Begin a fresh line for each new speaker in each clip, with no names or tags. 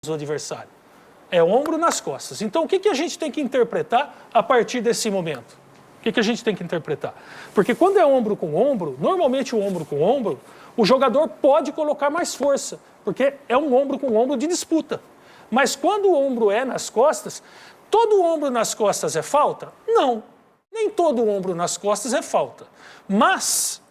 do adversário. É ombro nas costas. Então, o que a gente tem que interpretar a partir desse momento? O que a gente tem que interpretar? Porque quando é ombro com ombro, normalmente o ombro com ombro, o jogador pode colocar mais força, porque é um ombro com ombro de disputa. Mas quando o ombro é nas costas, todo ombro nas costas é falta? Não. Nem todo ombro nas costas é falta. Mas,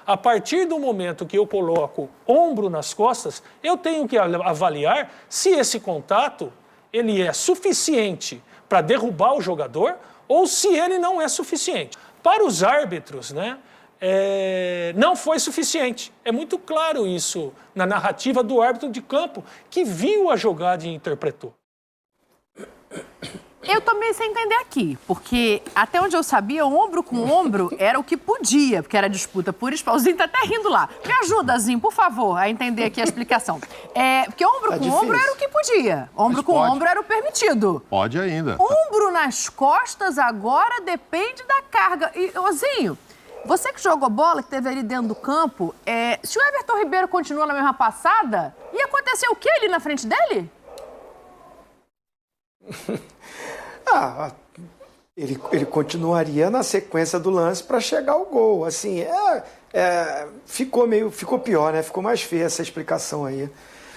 a partir do momento que eu coloco ombro nas costas, eu tenho que avaliar se esse contato ele é suficiente para derrubar o jogador ou se ele não é suficiente. Para os árbitros, né, não foi suficiente. É muito claro isso na narrativa do árbitro de campo, que viu a jogada e interpretou.
Eu também sem entender aqui, porque até onde eu sabia, ombro com ombro era o que podia, porque era disputa por espaço. O Zinho tá até rindo lá. Me ajuda, Zinho, por favor, a entender aqui a explicação. Porque ombro com ombro era o que podia. Ombro com ombro era o permitido.
Pode ainda.
Ombro nas costas agora depende da carga. E, Zinho, você que jogou bola, que esteve ali dentro do campo, se o Everton Ribeiro continua na mesma passada, ia acontecer o quê ali na frente dele?
Ele continuaria na sequência do lance para chegar ao gol. Assim, ficou pior, né? Ficou mais feia essa explicação aí.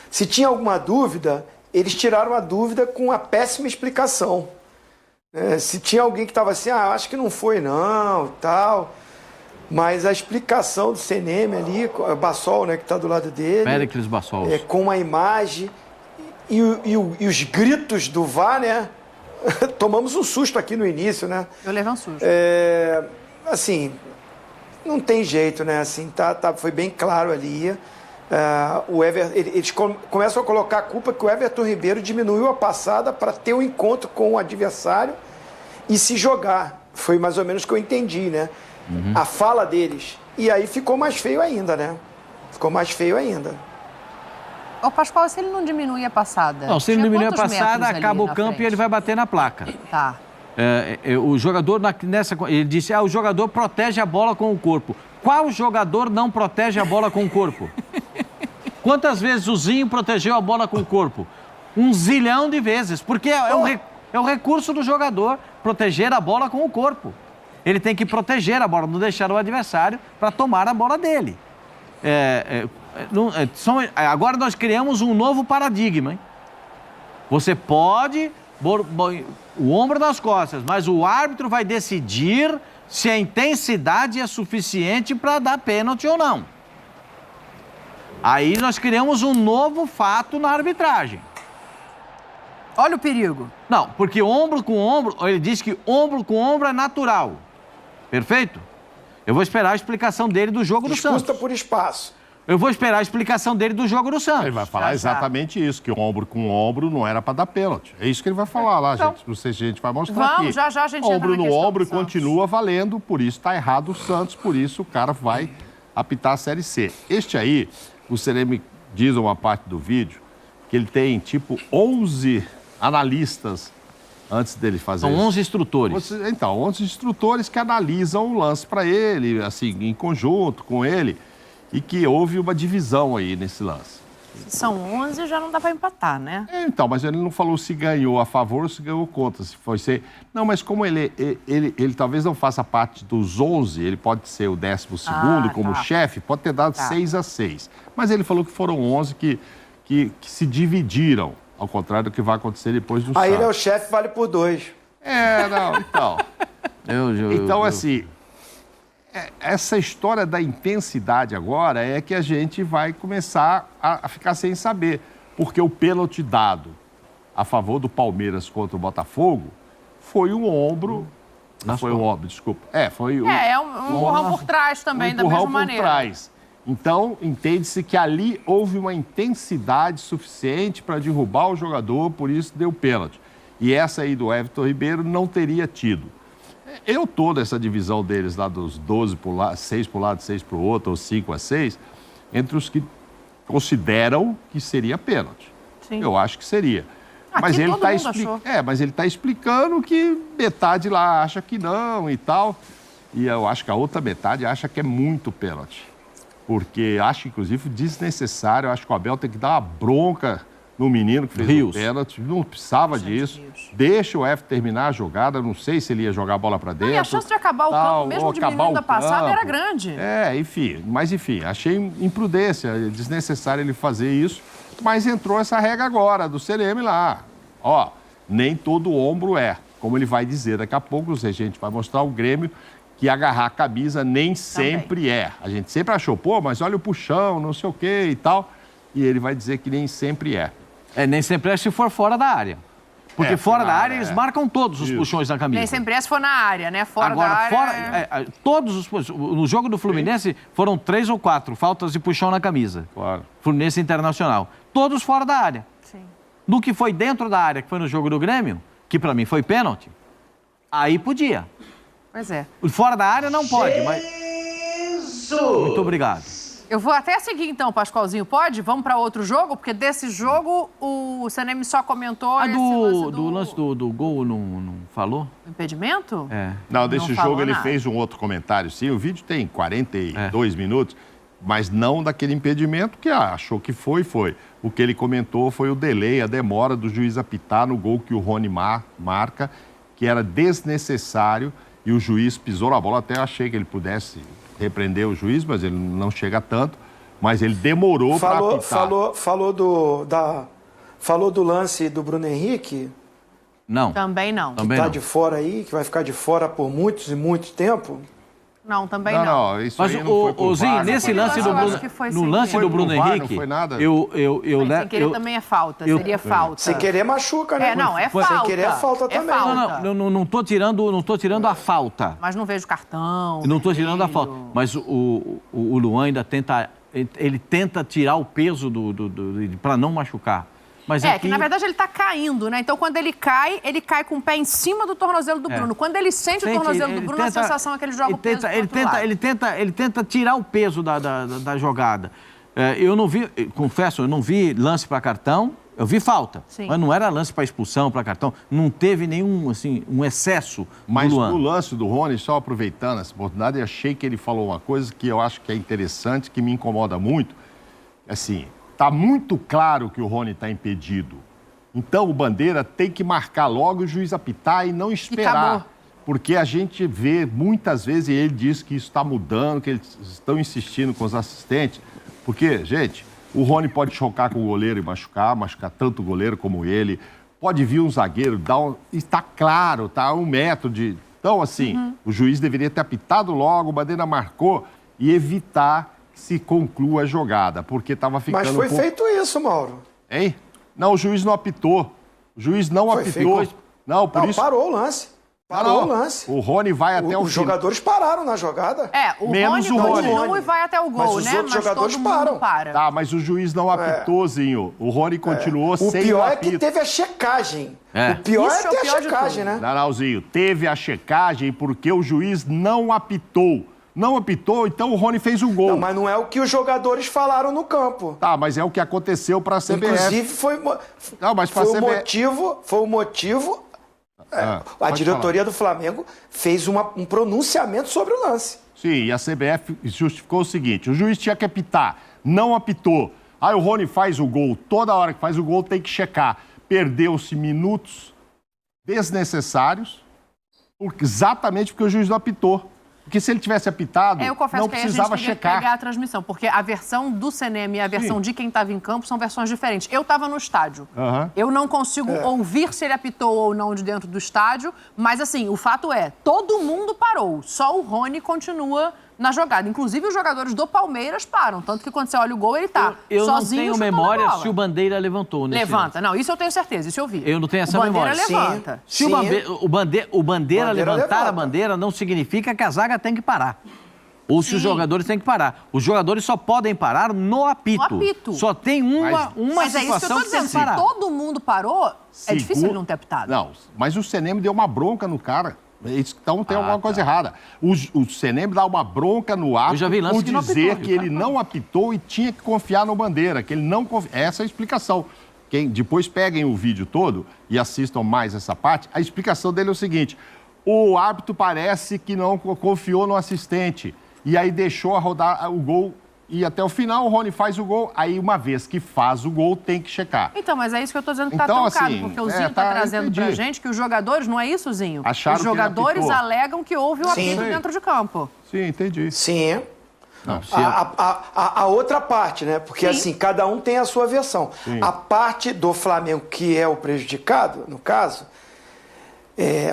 Se tinha alguma dúvida, eles tiraram a dúvida com a péssima explicação. Se tinha alguém que estava assim, acho que não foi não, tal. Mas a explicação do CNM ali, o Bassol, né, que está do lado dele.
Péricles Bassol.
Com a imagem e os gritos do VAR, né? Tomamos um susto aqui no início, né?
Eu levei um susto.
Assim, não tem jeito, né? Assim, foi bem claro ali. Eles começam a colocar a culpa que o Everton Ribeiro diminuiu a passada para ter um encontro com o adversário e se jogar. Foi mais ou menos o que eu entendi, né? A fala deles. E aí ficou mais feio ainda, né? Ficou mais feio ainda.
Ô, Pascoal, se ele não diminui a passada?
Não, se ele diminuir a passada, acaba o campo e ele vai bater na placa.
Tá.
O jogador, ele disse, o jogador protege a bola com o corpo. Qual jogador não protege a bola com o corpo? Quantas vezes o Zinho protegeu a bola com o corpo? 1 zilhão de vezes, porque é o recurso do jogador, proteger a bola com o corpo. Ele tem que proteger a bola, não deixar o adversário para tomar a bola dele. Agora nós criamos um novo paradigma, hein? Você pode o ombro nas costas, mas o árbitro vai decidir se a intensidade é suficiente para dar pênalti ou não. Aí nós criamos um novo fato na arbitragem.
Olha o perigo.
Não, porque ombro com ombro, ele diz que ombro com ombro é natural. Perfeito? Eu vou esperar a explicação dele do jogo do Santos.
Disputa por espaço.
Eu vou esperar a explicação dele do jogo do Santos.
Ele vai falar exatamente isso, que ombro com ombro não era para dar pênalti. É isso que ele vai falar lá, gente. Não sei se a gente vai mostrar aqui.
Vamos, já a gente
ombro
entra na
no
questão
ombro
do Santos.
continua valendo, por isso está errado o Santos, por isso o cara vai apitar a Série C. Este aí, o CNM diz uma parte do vídeo, que ele tem tipo 11 analistas antes dele fazer
São
isso.
11 instrutores.
Então, 11 instrutores que analisam o lance para ele, assim, em conjunto com ele, e que houve uma divisão aí nesse lance.
Se são 11, já não dá para empatar, né?
Então, mas ele não falou se ganhou a favor ou se ganhou contra, se foi ser... Não, mas como ele talvez não faça parte dos 11, ele pode ser o 12º como chefe, pode ter dado 6-6. Mas ele falou que foram 11 que se dividiram, ao contrário do que vai acontecer depois do Santos.
Aí ele é o chefe, vale por 2.
Não, então... Então, assim... Essa história da intensidade agora é que a gente vai começar a ficar sem saber. Porque o pênalti dado a favor do Palmeiras contra o Botafogo foi um ombro... Não foi um ombro, desculpa. Foi um
empurrão por trás também, da mesma maneira.
Por trás. Então, entende-se que ali houve uma intensidade suficiente para derrubar o jogador, por isso deu pênalti. E essa aí do Everton Ribeiro não teria tido. Eu estou nessa divisão deles lá dos 12 para um lado, 6 para um lado, 6 para o outro, ou 5-6, entre os que consideram que seria pênalti.
Sim.
Eu acho que seria.
Mas ele
está explicando que metade lá acha que não e tal. E eu acho que a outra metade acha que é muito pênalti. Porque acho, inclusive, desnecessário. Eu acho que o Abel tem que dar uma bronca no menino que fez
Rios.
o pênalti. Não precisava disso. Deixa o Everton terminar a jogada. Não sei se ele ia jogar a bola para dentro.
E a chance de acabar o campo, mesmo diminuindo a passada, era grande.
Enfim. Mas, enfim, achei imprudência, desnecessário ele fazer isso. Mas entrou essa regra agora do CNM lá. Ó, nem todo ombro é. Como ele vai dizer daqui a pouco, a gente vai mostrar o Grêmio que agarrar a camisa nem sempre é. A gente sempre achou, pô, mas olha o puxão, não sei o quê e tal. E ele vai dizer que nem sempre é.
Nem sempre é se for fora da área. Porque fora da área eles marcam todos os puxões na camisa.
Nem sempre é se for na área, né? Fora
Agora,
da área...
todos os... No jogo do Fluminense foram 3 ou 4 faltas de puxão na camisa.
Claro.
Fluminense Internacional. Todos fora da área.
Sim.
No que foi dentro da área, que foi no jogo do Grêmio, que pra mim foi pênalti, aí podia.
Pois é.
Fora da área não pode, mas... Muito obrigado.
Eu vou até seguir, então, Pascoalzinho. Pode? Vamos para outro jogo? Porque desse jogo, o CNM só comentou esse
lance do gol não falou?
impedimento?
Não, desse
Não
jogo
falou
ele
nada.
fez um outro comentário, sim. O vídeo tem 42 minutos, mas não daquele impedimento que achou que foi. O que ele comentou foi o delay, a demora do juiz apitar no gol que o Rony marca, que era desnecessário e o juiz pisou na bola. Até achei que ele pudesse repreender o juiz, mas ele não chega a tanto. Mas ele demorou para apitar.
Falou do lance do Bruno Henrique,
Não.
Também não.
Também
tá
não.
de fora aí, que vai ficar de fora por muitos e muito tempo.
Não, também não.
Não, isso
Mas,
aí não foi por
Zinho,
VAR, não
nesse
foi
lance
por
do
VAR.
Bruno,
acho que foi
no
sem
lance
querer.
do Bruno
Foi pro VAR,
Henrique,
não foi nada?
Mas sem querer também é falta. Seria falta.
Sem querer machuca, né?
Não, é
Sem
falta.
querer é falta também.
Falta.
não tô tirando a falta.
Mas não vejo cartão.
Não estou tirando a falta. Mas o Luan ainda tenta... Ele tenta tirar o peso para não machucar. Mas
que na verdade ele tá caindo, né? Então quando ele cai com o pé em cima do tornozelo do Bruno. Quando ele sente o tornozelo do Bruno, a sensação é que ele joga o peso pro outro lado.
Ele tenta tirar o peso da jogada. Eu não vi, confesso, eu não vi lance para cartão, eu vi falta.
Sim.
Mas não era lance para expulsão, para cartão. Não teve nenhum, assim, um excesso
Mas
do Luan.
no lance do Rony, só aproveitando essa oportunidade, eu achei que ele falou uma coisa que eu acho que é interessante, que me incomoda muito. Assim, tá muito claro que o Rony está impedido. Então o Bandeira tem que marcar logo o juiz apitar e não esperar.
acabou.
Porque a gente vê muitas vezes, e ele diz que isso está mudando, que eles estão insistindo com os assistentes. Porque, gente, o Rony pode chocar com o goleiro e machucar tanto o goleiro como ele. Pode vir um zagueiro, está claro, está a 1 metro de... Então, assim, o juiz deveria ter apitado logo, o Bandeira marcou e evitar que se conclua a jogada, porque estava ficando...
Mas foi feito isso, Mauro.
Hein? Não, o juiz não apitou. O juiz não
Foi
apitou.
feito.
Não, por
Não,
isso...
parou o lance. Parou o lance.
O Rony vai até o
Os
fim.
jogadores pararam na jogada.
O
Menos
Rony
o Rony.
continua e vai até o gol,
Mas os
né?
outros jogadores
todo mundo
param.
para.
Tá, mas o juiz não apitou, Zinho. O Rony continuou
O
sem
pior
o
é
apito.
que teve a checagem.
É.
O pior
Isso
é
é o
ter
pior
a
de
checagem,
tudo.
né?
Nanauzinho, teve a checagem porque o juiz não apitou. Não apitou, então o Rony fez o gol.
Não, mas não é o que os jogadores falaram no campo.
Tá, mas é o que aconteceu para a CBF.
Inclusive, foi o motivo. A
pode
diretoria do Flamengo fez um pronunciamento sobre o lance.
Sim, e a CBF justificou o seguinte: o juiz tinha que apitar, não apitou. Aí o Rony faz o gol, toda hora que faz o gol tem que checar. Perdeu-se minutos desnecessários, exatamente porque o juiz não apitou. Porque se ele tivesse apitado,
Eu confesso
não
que aí a gente
precisava
teria que
checar.
pegar a transmissão, porque a versão do CNM e a versão de quem estava em campo são versões diferentes. Eu estava no estádio. Eu não consigo ouvir se ele apitou ou não de dentro do estádio, mas assim, o fato é, todo mundo parou, só o Rony continua na jogada. Inclusive os jogadores do Palmeiras param, tanto que quando você olha o gol, ele tá
Eu não
sozinho
tenho
chutando a
memória
bola.
se o Bandeira levantou nesse
Levanta. Não, isso eu tenho certeza, isso eu vi.
Eu não tenho essa
o Bandeira
memória.
levanta.
Se o Bandeira levantar
levanta.
a bandeira, não significa que a zaga tem que parar. Ou se os jogadores têm que parar. Os jogadores só podem parar no apito.
No apito.
Só tem uma
Mas é isso que eu
situação
tô
que tem
dizendo.
que
Se
parar.
todo mundo parou, é difícil ele não ter apitado.
Não, mas o CNM deu uma bronca no cara. Então tem alguma coisa errada. O CNM dá uma bronca no árbitro
Eu já vi lance
por
que não
dizer
apitou,
que ele não apitou e tinha que confiar no Bandeira, que ele não essa é a explicação. Depois peguem o vídeo todo e assistam mais essa parte, a explicação dele é o seguinte: o árbitro parece que não confiou no assistente e aí deixou a rodar o gol ir até o final, o Rony faz o gol, aí uma vez que faz o gol, tem que checar.
Então, mas é isso que eu tô dizendo que tá
Então,
truncado,
assim,
porque o Zinho tá trazendo pra gente que os jogadores, não é isso, Zinho?
Acharam
os
que ele
jogadores
apitou.
alegam que houve um
Sim.
apito dentro de campo.
Sim, entendi.
Sim.
Não, se
A outra parte, né? Porque
Sim.
assim, cada um tem a sua versão. A parte do Flamengo, que é o prejudicado, no caso,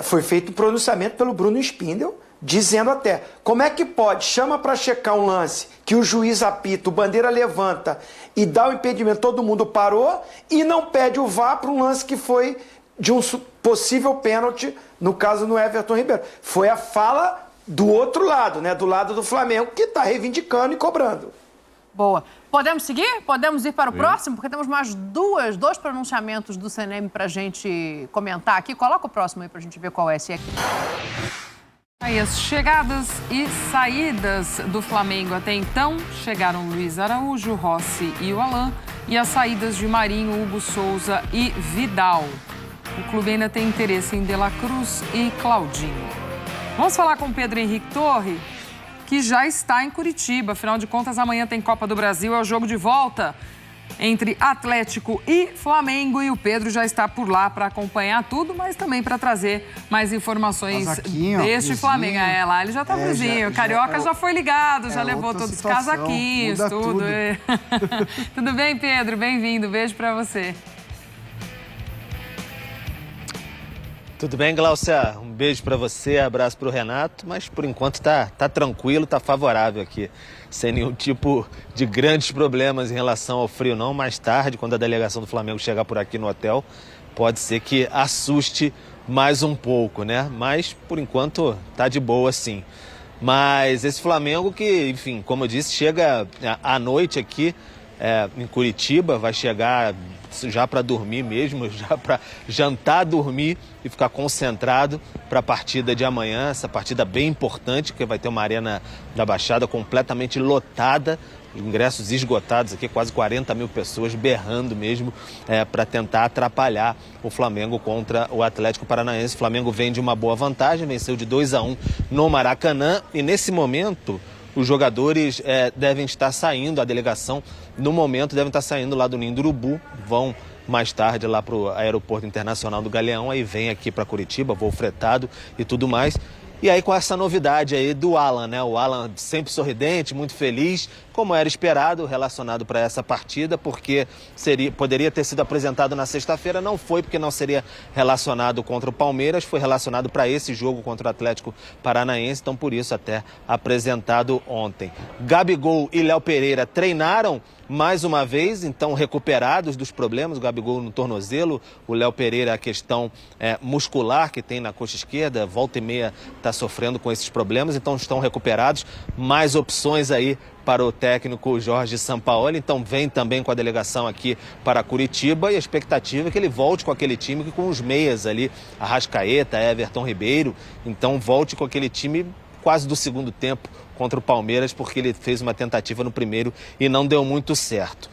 foi feito um pronunciamento pelo Bruno Spindel, dizendo até, como é que pode, chama para checar um lance que o juiz apita, o bandeira levanta e dá o impedimento, todo mundo parou, e não pede o VAR para um lance que foi de um possível pênalti, no caso no Everton Ribeiro. Foi a fala do outro lado, né? Do lado do Flamengo, que está reivindicando e cobrando.
Boa. Podemos seguir? Podemos ir para o próximo? Porque temos mais dois pronunciamentos do CNM para a gente comentar aqui. Coloca o próximo aí para a gente ver qual é esse aqui.
Aí as chegadas e saídas do Flamengo até então chegaram Luiz Araújo, Rossi e o Alan, e as saídas de Marinho, Hugo Souza e Vidal. O clube ainda tem interesse em De La Cruz e Claudinho. Vamos falar com Pedro Henrique Torre, que já está em Curitiba. Afinal de contas, amanhã tem Copa do Brasil, é o jogo de volta entre Atlético e Flamengo. E o Pedro já está por lá para acompanhar tudo, mas também para trazer mais informações
Casaquinho,
deste
vizinho.
Flamengo. É, lá ele já está vizinho. O Carioca já foi ligado, já levou
outra
todos os
situação,
casaquinhos,
muda
tudo.
tudo.
Tudo bem, Pedro? Bem-vindo. Beijo para você.
Tudo bem, Glaucia? Um beijo para você, abraço para o Renato, mas por enquanto tá tranquilo, tá favorável aqui, sem nenhum tipo de grandes problemas em relação ao frio não. Mais tarde, quando a delegação do Flamengo chegar por aqui no hotel, pode ser que assuste mais um pouco, né? Mas por enquanto tá de boa sim. Mas esse Flamengo que, enfim, como eu disse, chega à noite aqui em Curitiba, vai chegar já para dormir mesmo, já para jantar, dormir e ficar concentrado para a partida de amanhã, essa partida bem importante, que vai ter uma arena da Baixada completamente lotada, ingressos esgotados aqui, quase 40 mil pessoas berrando mesmo para tentar atrapalhar o Flamengo contra o Atlético Paranaense. O Flamengo vem de uma boa vantagem, venceu de 2-1 no Maracanã e nesse momento os jogadores devem estar saindo, a delegação no momento deve estar saindo lá do Ninho do Urubu, vão mais tarde lá para o Aeroporto Internacional do Galeão, aí vem aqui para Curitiba, voo fretado e tudo mais. E aí com essa novidade aí do Alan, né? O Alan sempre sorridente, muito feliz, como era esperado, relacionado para essa partida, porque poderia ter sido apresentado na sexta-feira, não foi porque não seria relacionado contra o Palmeiras, foi relacionado para esse jogo contra o Atlético Paranaense, então por isso até apresentado ontem. Gabigol e Léo Pereira treinaram mais uma vez, então recuperados dos problemas, o Gabigol no tornozelo, o Léo Pereira a questão muscular que tem na coxa esquerda, volta e meia está sofrendo com esses problemas, então estão recuperados, mais opções aí para o técnico Jorge Sampaoli, então vem também com a delegação aqui para Curitiba e a expectativa é que ele volte com aquele time com os meias ali, Arrascaeta, Everton Ribeiro, então volte com aquele time quase do segundo tempo contra o Palmeiras, porque ele fez uma tentativa no primeiro e não deu muito certo.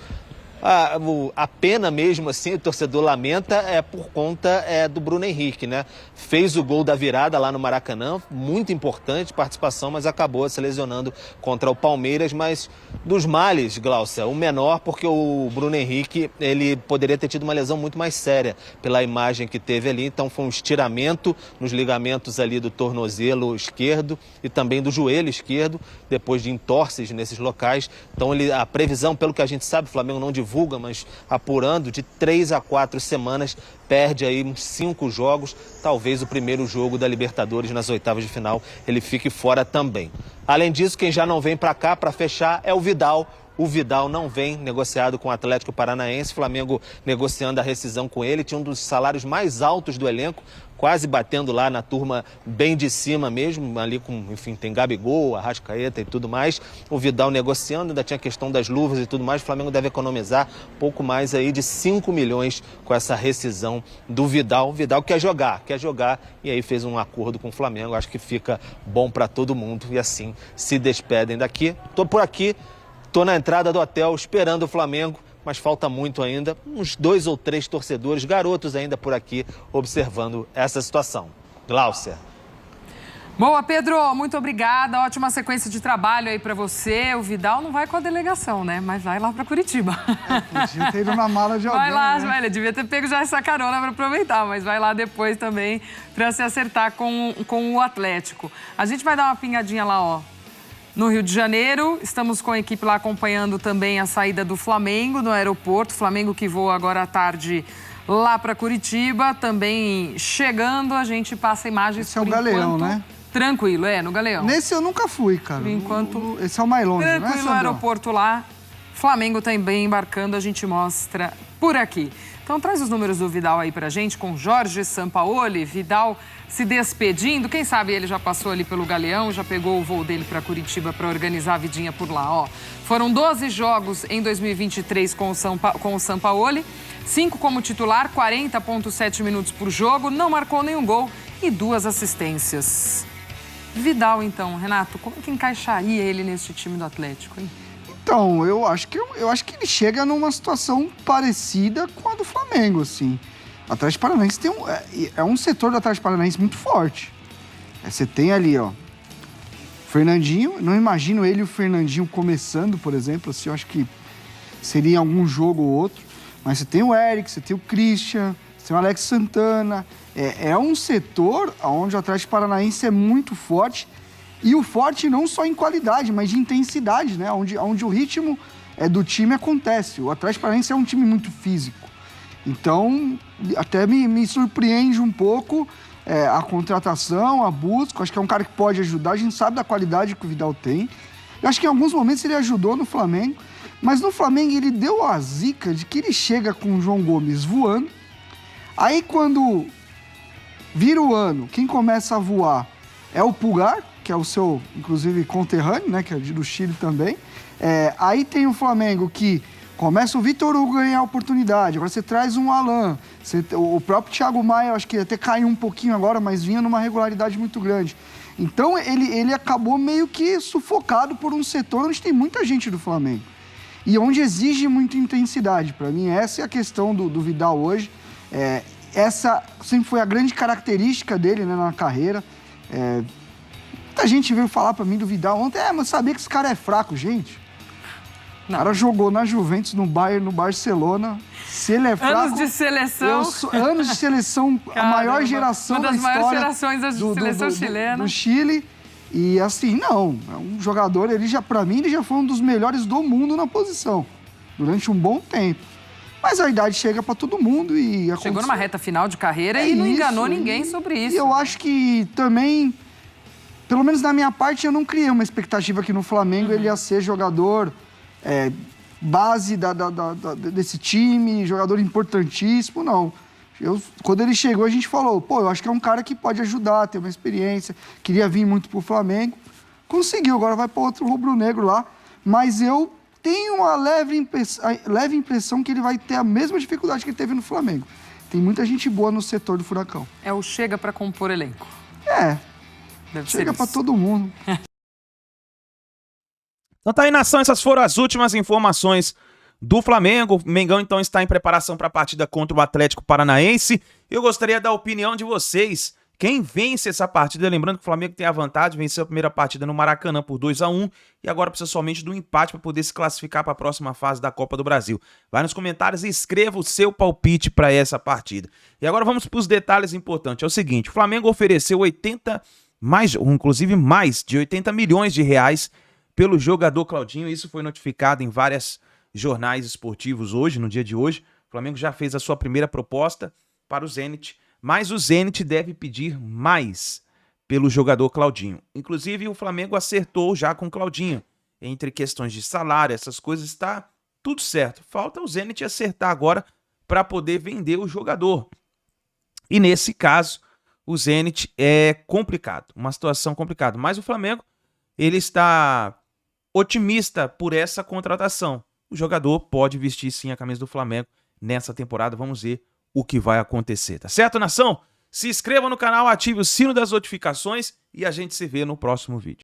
A pena mesmo assim, o torcedor lamenta por conta do Bruno Henrique, né? Fez o gol da virada lá no Maracanã, muito importante participação, mas acabou se lesionando contra o Palmeiras, mas dos males, Glaucia, o menor, porque o Bruno Henrique, ele poderia ter tido uma lesão muito mais séria pela imagem que teve ali, então foi um estiramento nos ligamentos ali do tornozelo esquerdo e também do joelho esquerdo, depois de entorses nesses locais, então a previsão, pelo que a gente sabe, o Flamengo não divulga, mas apurando, de 3 a 4 semanas, perde aí uns 5 jogos, talvez o primeiro jogo da Libertadores nas oitavas de final ele fique fora também. Além disso, quem já não vem para cá para fechar é o Vidal. O Vidal não vem negociado com o Atlético Paranaense, o Flamengo negociando a rescisão com ele, tinha um dos salários mais altos do elenco, quase batendo lá na turma bem de cima mesmo, ali com, enfim, tem Gabigol, Arrascaeta e tudo mais. O Vidal negociando, ainda tinha a questão das luvas e tudo mais. O Flamengo deve economizar pouco mais aí de 5 milhões com essa rescisão do Vidal. O Vidal quer jogar e aí fez um acordo com o Flamengo. Acho que fica bom para todo mundo e assim se despedem daqui. Tô por aqui, tô na entrada do hotel esperando o Flamengo, mas falta muito ainda, uns 2 ou 3 torcedores, garotos ainda por aqui, observando essa situação. Glaucia.
Boa, Pedro, muito obrigada. Ótima sequência de trabalho aí pra você. O Vidal não vai com a delegação, né? Mas vai lá pra Curitiba.
Podia ter ido na mala de alguém,
Vai lá,
né?
ele devia ter pego já essa carona pra aproveitar, mas vai lá depois também pra se acertar com o Atlético. A gente vai dar uma pingadinha lá, ó, no Rio de Janeiro. Estamos com a equipe lá acompanhando também a saída do Flamengo no aeroporto. Flamengo que voa agora à tarde lá pra Curitiba. Também chegando, a gente passa imagens.
Esse é o Galeão, né?
Tranquilo, no Galeão.
Nesse eu nunca fui, cara.
Por enquanto,
esse é o mais longe, né,
tranquilo no
Sandrão?
aeroporto lá. Flamengo também embarcando, a gente mostra por aqui. Então traz os números do Vidal aí pra gente, com Jorge Sampaoli. Vidal se despedindo. Quem sabe ele já passou ali pelo Galeão, já pegou o voo dele pra Curitiba pra organizar a vidinha por lá, ó. Foram 12 jogos em 2023 com o Sampaoli. 5 como titular, 40,7 minutos por jogo. Não marcou nenhum gol e 2 assistências. Vidal, então, Renato, como que encaixaria ele nesse time do Atlético, hein?
Então, eu acho que ele chega numa situação parecida com a do Flamengo, assim. O Atlético Paranaense é um setor do Atlético Paranaense muito forte. Você tem ali, ó, Fernandinho, não imagino ele e o Fernandinho começando, por exemplo, assim, eu acho que seria em algum jogo ou outro. Mas você tem o Eric, você tem o Christian, você tem o Alex Santana. É um setor onde o Atlético Paranaense é muito forte. E o forte não só em qualidade, mas de intensidade, né? Onde o ritmo do time acontece. O Atlético Paranaense é um time muito físico. Então, até me surpreende um pouco a contratação, a busca. Acho que é um cara que pode ajudar. A gente sabe da qualidade que o Vidal tem. Eu acho que em alguns momentos ele ajudou no Flamengo. Mas no Flamengo ele deu a zica de que ele chega com o João Gomes voando. Aí quando vira o ano, quem começa a voar é o Pulgar, que é o seu, inclusive, conterrâneo, né, que é do Chile também. Aí tem o Flamengo que começa o Vitor Hugo ganhar a oportunidade, agora você traz um Alan, o próprio Thiago Maia, acho que até caiu um pouquinho agora, mas vinha numa regularidade muito grande. Então ele acabou meio que sufocado por um setor onde tem muita gente do Flamengo e onde exige muita intensidade. Para mim, essa é a questão do Vidal hoje. Essa sempre foi a grande característica dele, né, na carreira. Muita gente veio falar para mim do Vidal ontem, mas sabia que esse cara é fraco, gente.
Não.
O cara jogou na Juventus, no Bayern, no Barcelona. Se ele é fraco...
Anos de seleção.
Anos de seleção, a maior geração da história...
Uma das maiores gerações da seleção chilena.
Do Chile. E assim, não, é um jogador, para mim, ele já foi um dos melhores do mundo na posição. Durante um bom tempo. Mas a idade chega para todo mundo e...
Chegou numa reta final de carreira e não enganou ninguém sobre isso.
E eu acho que também... Pelo menos da minha parte, eu não criei uma expectativa que no Flamengo ele ia ser jogador base desse time, jogador importantíssimo, não. Quando ele chegou, a gente falou, eu acho que é um cara que pode ajudar, ter uma experiência, queria vir muito pro Flamengo. Conseguiu, agora vai para outro rubro-negro lá, mas eu tenho uma leve impressão que ele vai ter a mesma dificuldade que ele teve no Flamengo. Tem muita gente boa no setor do Furacão.
É o chega para compor elenco. Deve
chega para todo mundo.
Então tá aí, nação, essas foram as últimas informações do Flamengo. O Mengão, então, está em preparação para a partida contra o Atlético Paranaense. Eu gostaria da opinião de vocês. Quem vence essa partida? Lembrando que o Flamengo tem a vantagem, venceu a primeira partida no Maracanã por 2-1 e agora precisa somente do empate para poder se classificar para a próxima fase da Copa do Brasil. Vai nos comentários e escreva o seu palpite para essa partida. E agora vamos para os detalhes importantes. É o seguinte, o Flamengo ofereceu inclusive mais de 80 milhões de reais pelo jogador Claudinho. Isso foi notificado em vários jornais esportivos hoje, no dia de hoje. O Flamengo já fez a sua primeira proposta para o Zenit, mas o Zenit deve pedir mais pelo jogador Claudinho. Inclusive, o Flamengo acertou já com o Claudinho. Entre questões de salário, essas coisas, está tudo certo. Falta o Zenit acertar agora para poder vender o jogador. E nesse caso, o Zenit é complicado, uma situação complicada. Mas o Flamengo, ele está otimista por essa contratação. O jogador pode vestir sim a camisa do Flamengo nessa temporada. Vamos ver o que vai acontecer, tá certo, nação? Se inscreva no canal, ative o sino das notificações e a gente se vê no próximo vídeo.